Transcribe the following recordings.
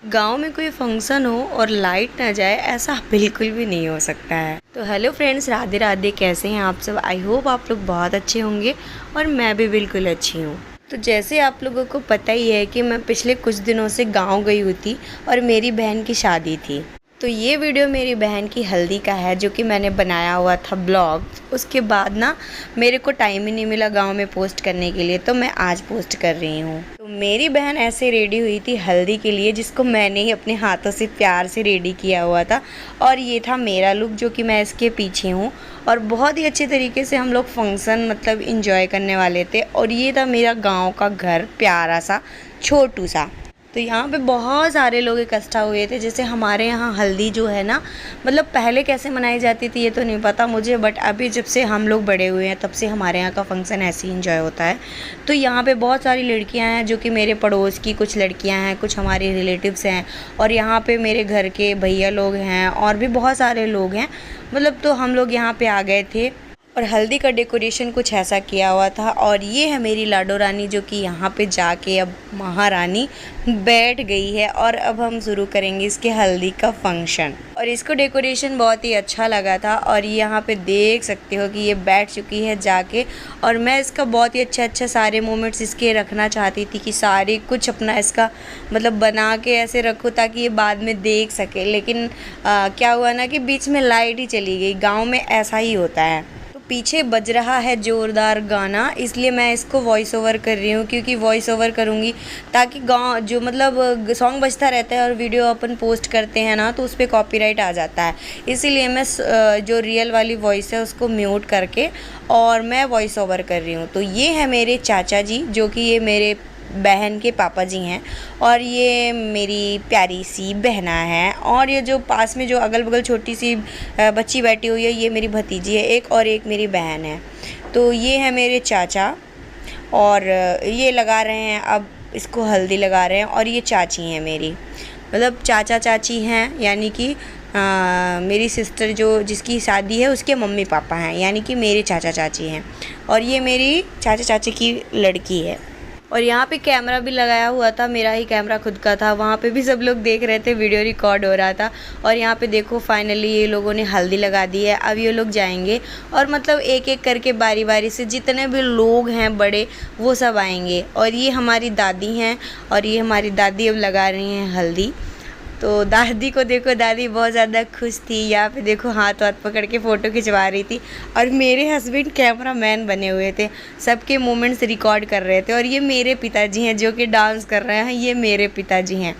गांव में कोई फंक्शन हो और लाइट ना जाए ऐसा बिल्कुल भी नहीं हो सकता है। तो हेलो फ्रेंड्स, राधे राधे। कैसे हैं आप सब? आई होप आप लोग बहुत अच्छे होंगे और मैं भी बिल्कुल अच्छी हूँ। तो जैसे आप लोगों को पता ही है कि मैं पिछले कुछ दिनों से गांव गई हुई थी और मेरी बहन की शादी थी। तो ये वीडियो मेरी बहन की हल्दी का है जो कि मैंने बनाया हुआ था ब्लॉग। उसके बाद ना मेरे को टाइम ही नहीं मिला गांव में पोस्ट करने के लिए, तो मैं आज पोस्ट कर रही हूँ। तो मेरी बहन ऐसे रेडी हुई थी हल्दी के लिए, जिसको मैंने ही अपने हाथों से प्यार से रेडी किया हुआ था। और ये था मेरा लुक जो कि मैं इसके पीछे हूँ। और बहुत ही अच्छे तरीके से हम लोग फंक्शन मतलब इंजॉय करने वाले थे। और ये था मेरा गाँव का घर, प्यारा सा छोटू सा। तो यहाँ पे बहुत सारे लोग इकट्ठा हुए थे। जैसे हमारे यहाँ हल्दी जो है ना, मतलब पहले कैसे मनाई जाती थी ये तो नहीं पता मुझे, बट अभी जब से हम लोग बड़े हुए हैं तब से हमारे यहाँ का फंक्शन ऐसे ही इंजॉय होता है। तो यहाँ पे बहुत सारी लड़कियाँ हैं जो कि मेरे पड़ोस की कुछ लड़कियाँ हैं, कुछ हमारे रिलेटिव्स हैं, और यहाँ पे मेरे घर के भैया लोग हैं और भी बहुत सारे लोग हैं। मतलब तो हम लोग यहाँ पे आ गए थे और हल्दी का डेकोरेशन कुछ ऐसा किया हुआ था। और ये है मेरी लाडो रानी जो कि यहाँ पे जाके अब महारानी बैठ गई है। और अब हम शुरू करेंगे इसके हल्दी का फंक्शन। और इसको डेकोरेशन बहुत ही अच्छा लगा था। और यहाँ पे देख सकते हो कि ये बैठ चुकी है जाके। और मैं इसका बहुत ही अच्छा सारे मोमेंट्स इसके रखना चाहती थी कि सारे कुछ अपना इसका मतलब बना के ऐसे रखूँ ताकि ये बाद में देख सके। लेकिन क्या हुआ ना कि बीच में लाइट ही चली गई। गाँव में ऐसा ही होता है। पीछे बज रहा है ज़ोरदार गाना, इसलिए मैं इसको वॉइस ओवर कर रही हूँ, क्योंकि वॉइस ओवर करूँगी ताकि गाँव जो मतलब सॉन्ग बजता रहता है और वीडियो अपन पोस्ट करते हैं ना तो उस पर कॉपीराइट आ जाता है। इसीलिए मैं जो रियल वाली वॉइस है उसको म्यूट करके और मैं वॉइस ओवर कर रही हूँ। तो ये है मेरे चाचा जी जो कि ये मेरे बहन के पापा जी हैं, और ये मेरी प्यारी सी बहना है। और ये जो पास में जो अगल बगल छोटी सी बच्ची बैठी हुई है ये मेरी भतीजी है एक, और एक मेरी बहन है। तो ये है मेरे चाचा और ये लगा रहे हैं, अब इसको हल्दी लगा रहे हैं। और ये चाची हैं मेरी, मतलब चाचा चाची हैं, यानी कि मेरी सिस्टर जो जिसकी शादी है उसके मम्मी पापा हैं, यानी कि मेरे चाचा चाची हैं। और ये मेरी चाचा चाची की लड़की है। और यहाँ पे कैमरा भी लगाया हुआ था, मेरा ही कैमरा खुद का था। वहाँ पे भी सब लोग देख रहे थे, वीडियो रिकॉर्ड हो रहा था। और यहाँ पे देखो फाइनली ये लोगों ने हल्दी लगा दी है। अब ये लोग जाएंगे और मतलब एक एक करके बारी बारी से जितने भी लोग हैं बड़े वो सब आएंगे। और ये हमारी दादी हैं और ये हमारी दादी अब लगा रही हैं हल्दी। तो दादी को देखो, दादी बहुत ज़्यादा खुश थी। यहाँ पे देखो हाथ पकड़ के फ़ोटो खिंचवा रही थी। और मेरे हस्बैंड कैमरा मैन बने हुए थे, सबके मोमेंट्स रिकॉर्ड कर रहे थे। और ये मेरे पिताजी हैं जो कि डांस कर रहे हैं, ये मेरे पिताजी हैं।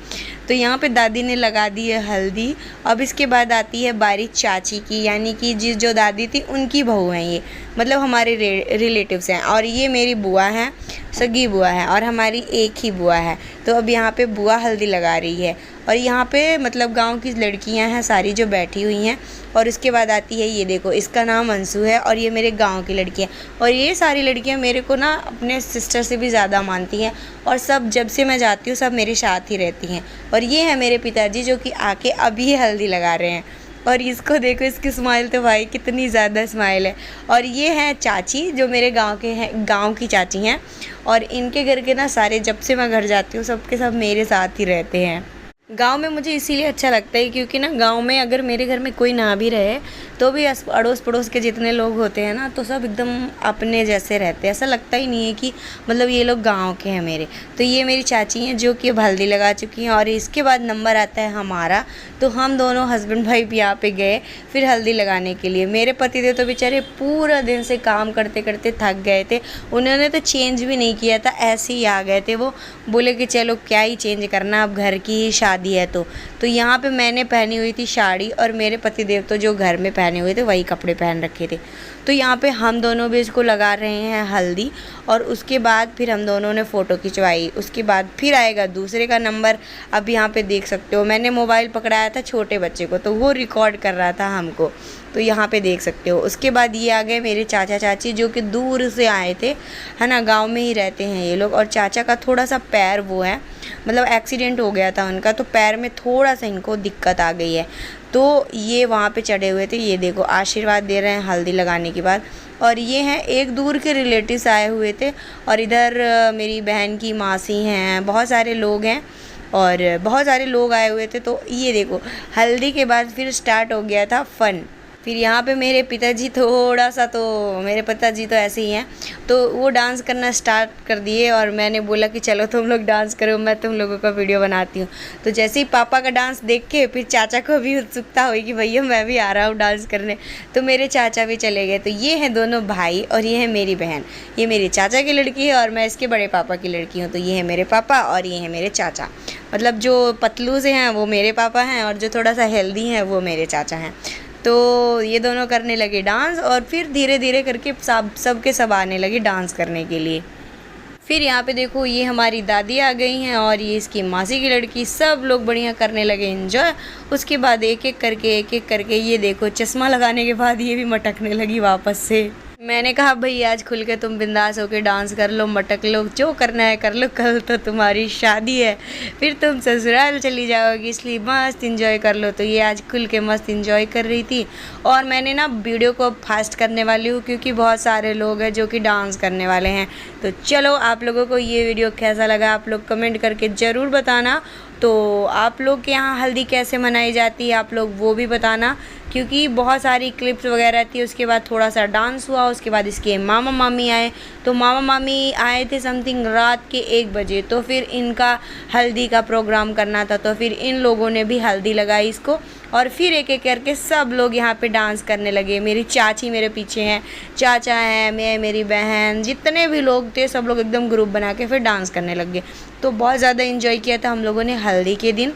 तो यहाँ पे दादी ने लगा दी है हल्दी। अब इसके बाद आती है बारी चाची की, यानी कि जो दादी थी उनकी बहू हैं ये, मतलब हमारे रिलेटिव्स हैं। और ये मेरी बुआ हैं, सगी बुआ है, और हमारी एक ही बुआ है। तो अब यहाँ पे बुआ हल्दी लगा रही है। और यहाँ पे मतलब गांव की लड़कियाँ हैं सारी जो बैठी हुई हैं। और उसके बाद आती है ये देखो, इसका नाम अंशु है और ये मेरे गांव की लड़की है। और ये सारी लड़कियाँ मेरे को ना अपने सिस्टर से भी ज़्यादा मानती हैं। और सब जब से मैं जाती हूँ सब मेरे साथ ही रहती हैं। और ये है मेरे पिताजी जो कि आके अभी हल्दी लगा रहे हैं। और इसको देखो, इसकी स्माइल तो भाई कितनी ज़्यादा स्माइल है। और ये है चाची जो मेरे गांव के हैं, गांव की चाची हैं। और इनके घर के ना सारे जब से मैं घर जाती हूँ सबके सब मेरे साथ ही रहते हैं। गांव में मुझे इसीलिए अच्छा लगता है क्योंकि ना गांव में अगर मेरे घर में कोई ना भी रहे तो भी अड़ोस पड़ोस के जितने लोग होते हैं ना तो सब एकदम अपने जैसे रहते हैं। ऐसा लगता ही नहीं है कि मतलब ये लोग गांव के हैं मेरे। तो ये मेरी चाची हैं जो कि हल्दी लगा चुकी हैं। और इसके बाद नंबर आता है हमारा। तो हम दोनों हस्बैंड वाइफ यहाँ पे गए फिर हल्दी लगाने के लिए। मेरे पतिदेव तो बेचारे पूरा दिन से काम करते करते थक गए थे, उन्होंने तो चेंज भी नहीं किया था, ऐसे ही आ गए थे। वो बोले कि चलो क्या ही चेंज करना, अब घर की ही शादी है। तो यहाँ पे मैंने पहनी हुई थी साड़ी और मेरे पतिदेव तो जो घर में पहने हुए थे वही कपड़े पहन रखे थे। तो यहाँ पे हम दोनों भी इसको लगा रहे हैं हल्दी। और उसके बाद फिर हम दोनों ने फ़ोटो खिंचवाई। उसके बाद फिर आएगा दूसरे का नंबर। अब यहाँ पे देख सकते हो मैंने मोबाइल पकड़ाया था छोटे बच्चे को, तो वो रिकॉर्ड कर रहा था हमको। तो यहाँ पे देख सकते हो। उसके बाद ये आ गए मेरे चाचा चाची जो कि दूर से आए थे, है ना, गांव में ही रहते हैं ये लोग। और चाचा का थोड़ा सा पैर वो है, मतलब एक्सीडेंट हो गया था उनका, तो पैर में थोड़ा सा इनको दिक्कत आ गई है। तो ये वहाँ पे चढ़े हुए थे, ये देखो आशीर्वाद दे रहे हैं हल्दी लगाने के बाद। और ये हैं एक दूर के रिलेटिव्स आए हुए थे। और इधर मेरी बहन की मासी हैं, बहुत सारे लोग हैं। और बहुत सारे लोग आए हुए थे। तो ये देखो हल्दी के बाद फिर स्टार्ट हो गया था फन। फिर यहाँ पे मेरे पिताजी थोड़ा सा, तो मेरे पिताजी तो ऐसे ही हैं, तो वो डांस करना स्टार्ट कर दिए और मैंने बोला कि चलो तुम लोग डांस करो, मैं तुम लोगों का वीडियो बनाती हूँ। तो जैसे ही पापा का डांस देख के फिर चाचा को भी उत्सुकता हुई कि भैया मैं भी आ रहा हूँ डांस करने, तो मेरे चाचा भी चले गए। तो ये हैं दोनों भाई और ये है मेरी बहन। ये मेरे चाचा की लड़की है और मैं इसके बड़े पापा की लड़की हूँ। तो ये है मेरे पापा और ये है मेरे चाचा, मतलब जो पतलू से हैं वो मेरे पापा हैं और जो थोड़ा सा हेल्दी हैं वो मेरे चाचा हैं। तो ये दोनों करने लगे डांस और फिर धीरे धीरे करके सब के सब आने लगे डांस करने के लिए। फिर यहाँ पे देखो ये हमारी दादी आ गई हैं और ये इसकी मासी की लड़की, सब लोग बढ़िया करने लगे एंजॉय। उसके बाद एक एक करके ये देखो चश्मा लगाने के बाद ये भी मटकने लगी वापस से। मैंने कहा भाई आज खुल के तुम बिंदास होके डांस कर लो, मटक लो, जो करना है कर लो, कल तो तुम्हारी शादी है, फिर तुम ससुराल चली जाओगी, इसलिए मस्त इंजॉय कर लो। तो ये आज खुल के मस्त इंजॉय कर रही थी। और मैंने ना वीडियो को फास्ट करने वाली हूँ क्योंकि बहुत सारे लोग हैं जो कि डांस करने वाले हैं। तो चलो आप लोगों को ये वीडियो कैसा लगा आप लोग कमेंट करके ज़रूर बताना। तो आप लोग के यहाँ हल्दी कैसे मनाई जाती है आप लोग वो भी बताना, क्योंकि बहुत सारी क्लिप्स वगैरह थी। उसके बाद थोड़ा सा डांस हुआ, उसके बाद इसके मामा मामी आए। तो मामा मामी आए थे समथिंग रात के 1 बजे। तो फिर इनका हल्दी का प्रोग्राम करना था, तो फिर इन लोगों ने भी हल्दी लगाई इसको और फिर एक एक करके सब लोग यहाँ पे डांस करने लगे। मेरी चाची मेरे पीछे हैं, चाचा हैं, मैं, मेरी बहन, जितने भी लोग थे सब लोग एकदम ग्रुप बना के फिर डांस करने लग गए। तो बहुत ज़्यादा इन्जॉय किया था हम लोगों ने हल्दी के दिन।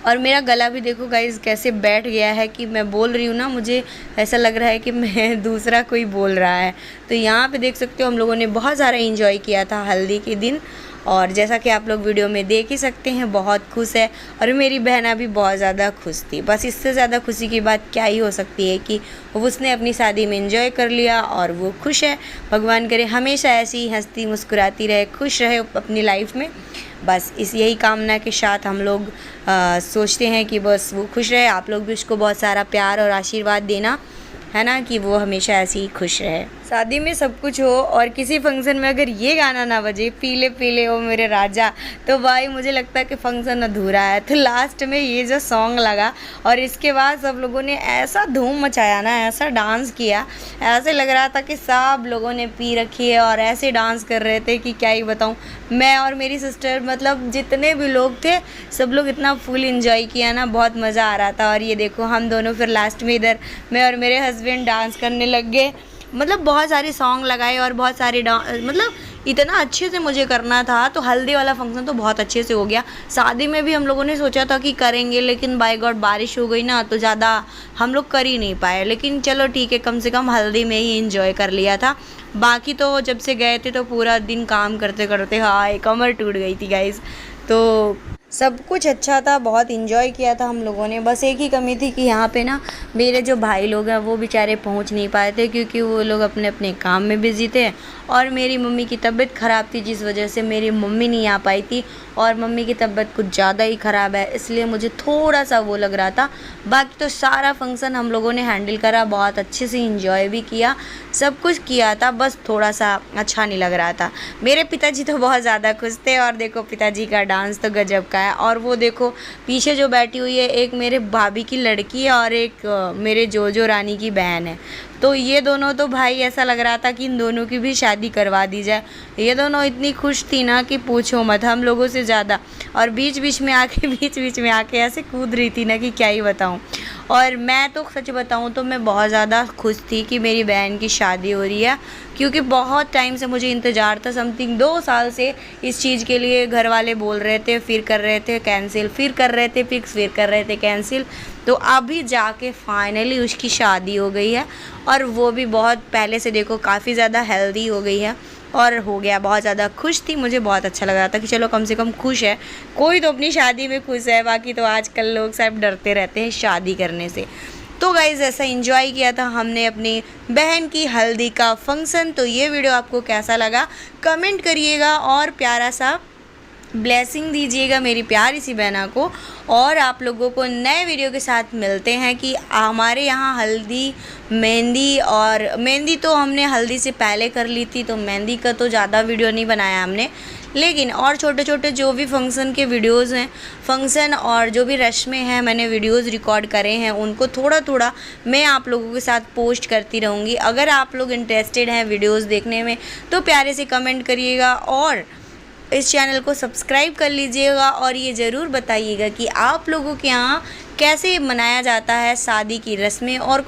और मेरा गला भी देखो गाइज़ कैसे बैठ गया है कि मैं बोल रही हूँ ना, मुझे ऐसा लग रहा है कि मैं दूसरा कोई बोल रहा है। तो यहाँ पे देख सकते हो हम लोगों ने बहुत सारा इन्जॉय किया था हल्दी के दिन। और जैसा कि आप लोग वीडियो में देख ही सकते हैं बहुत खुश है और मेरी बहना भी बहुत ज़्यादा खुश थी। बस इससे ज़्यादा खुशी की बात क्या ही हो सकती है कि उसने अपनी शादी में एंजॉय कर लिया और वो खुश है। भगवान करे हमेशा ऐसी ही हंसती मुस्कुराती रहे, खुश रहे अपनी लाइफ में। बस यही कामना के साथ हम लोग सोचते हैं कि बस वो खुश रहे। आप लोग भी उसको बहुत सारा प्यार और आशीर्वाद देना, है ना, कि वो हमेशा ऐसे ही खुश रहे। शादी में सब कुछ हो और किसी फंक्शन में अगर ये गाना ना बजे, पीले पीले ओ मेरे राजा, तो भाई मुझे लगता है कि फंक्शन अधूरा है। तो लास्ट में ये जो सॉन्ग लगा और इसके बाद सब लोगों ने ऐसा धूम मचाया ना, ऐसा डांस किया, ऐसे लग रहा था कि सब लोगों ने पी रखी है और ऐसे डांस कर रहे थे कि क्या ही बताऊँ। मैं और मेरी सिस्टर, मतलब जितने भी लोग थे सब लोग इतना फुल इंजॉय किया ना, बहुत मज़ा आ रहा था। और ये देखो हम दोनों फिर लास्ट में इधर मैं और मेरे हस्बैंड डांस करने लग गए। मतलब बहुत सारे सॉन्ग लगाए और बहुत सारे मतलब इतना अच्छे से मुझे करना था। तो हल्दी वाला फंक्शन तो बहुत अच्छे से हो गया। शादी में भी हम लोगों ने सोचा था कि करेंगे, लेकिन बाय गॉड बारिश हो गई ना, तो ज़्यादा हम लोग कर ही नहीं पाए। लेकिन चलो ठीक है, कम से कम हल्दी में ही इंजॉय कर लिया था। बाकी तो जब से गए थे तो पूरा दिन काम करते करते हाय कमर टूट गई थी गाइज़। तो सब कुछ अच्छा था, बहुत इन्जॉय किया था हम लोगों ने। बस एक ही कमी थी कि यहाँ पे ना मेरे जो भाई लोग हैं वो बेचारे पहुँच नहीं पाए थे क्योंकि वो लोग अपने अपने काम में बिज़ी थे। और मेरी मम्मी की तबीयत ख़राब थी जिस वजह से मेरी मम्मी नहीं आ पाई थी। और मम्मी की तबीयत कुछ ज़्यादा ही ख़राब है, इसलिए मुझे थोड़ा सा वो लग रहा था। बाकी तो सारा फंक्शन हम लोगों ने हैंडल करा, बहुत अच्छे से इंजॉय भी किया, सब कुछ किया था। बस थोड़ा सा अच्छा नहीं लग रहा था। मेरे पिताजी तो बहुत ज़्यादा खुश थे और देखो पिताजी का डांस तो गजब का है। और वो देखो पीछे जो बैठी हुई है, एक मेरे भाभी की लड़की है और एक मेरे जोजो रानी की बहन है। तो ये दोनों तो भाई ऐसा लग रहा था कि इन दोनों की भी शादी करवा दी जाए। ये दोनों इतनी खुश थी ना कि पूछो मत, हम लोगों से ज़्यादा। और बीच बीच में आके ऐसे कूद रही थी ना कि क्या ही बताऊँ। और मैं तो सच बताऊँ तो मैं बहुत ज़्यादा खुश थी कि मेरी बहन की शादी हो रही है, क्योंकि बहुत टाइम से मुझे इंतज़ार था। समथिंग 2 साल से इस चीज़ के लिए घर वाले बोल रहे थे, फिर कर रहे थे कैंसिल, फिर कर रहे थे फिक्स, फिर कर रहे थे कैंसिल। तो अभी जाके फाइनली उसकी शादी हो गई है और वो भी बहुत पहले से देखो काफ़ी ज़्यादा हेल्दी हो गई है और हो गया। बहुत ज़्यादा खुश थी, मुझे बहुत अच्छा लग रहा था कि चलो कम से कम खुश है, कोई तो अपनी शादी में खुश है। बाकी तो आजकल लोग सब डरते रहते हैं शादी करने से। तो गाइज़ ऐसा एंजॉय किया था हमने अपनी बहन की हल्दी का फंक्शन। तो ये वीडियो आपको कैसा लगा कमेंट करिएगा और प्यारा सा ब्लेसिंग दीजिएगा मेरी प्यारी सी बहना को। और आप लोगों को नए वीडियो के साथ मिलते हैं कि हमारे यहाँ हल्दी, मेहंदी, और मेहंदी तो हमने हल्दी से पहले कर ली थी, तो मेहंदी का तो ज़्यादा वीडियो नहीं बनाया हमने। लेकिन और छोटे छोटे जो भी फंक्शन के वीडियोज़ हैं, फंक्शन और जो भी रस्में हैं, मैंने वीडियोज़ रिकॉर्ड करे हैं, उनको थोड़ा थोड़ा मैं आप लोगों के साथ पोस्ट करती रहूँगी। अगर आप लोग इंटरेस्टेड हैं वीडियोज़ देखने में तो प्यारे से कमेंट करिएगा और इस चैनल को सब्सक्राइब कर लीजिएगा और ये ज़रूर बताइएगा कि आप लोगों के यहाँ कैसे मनाया जाता है शादी की रस्में और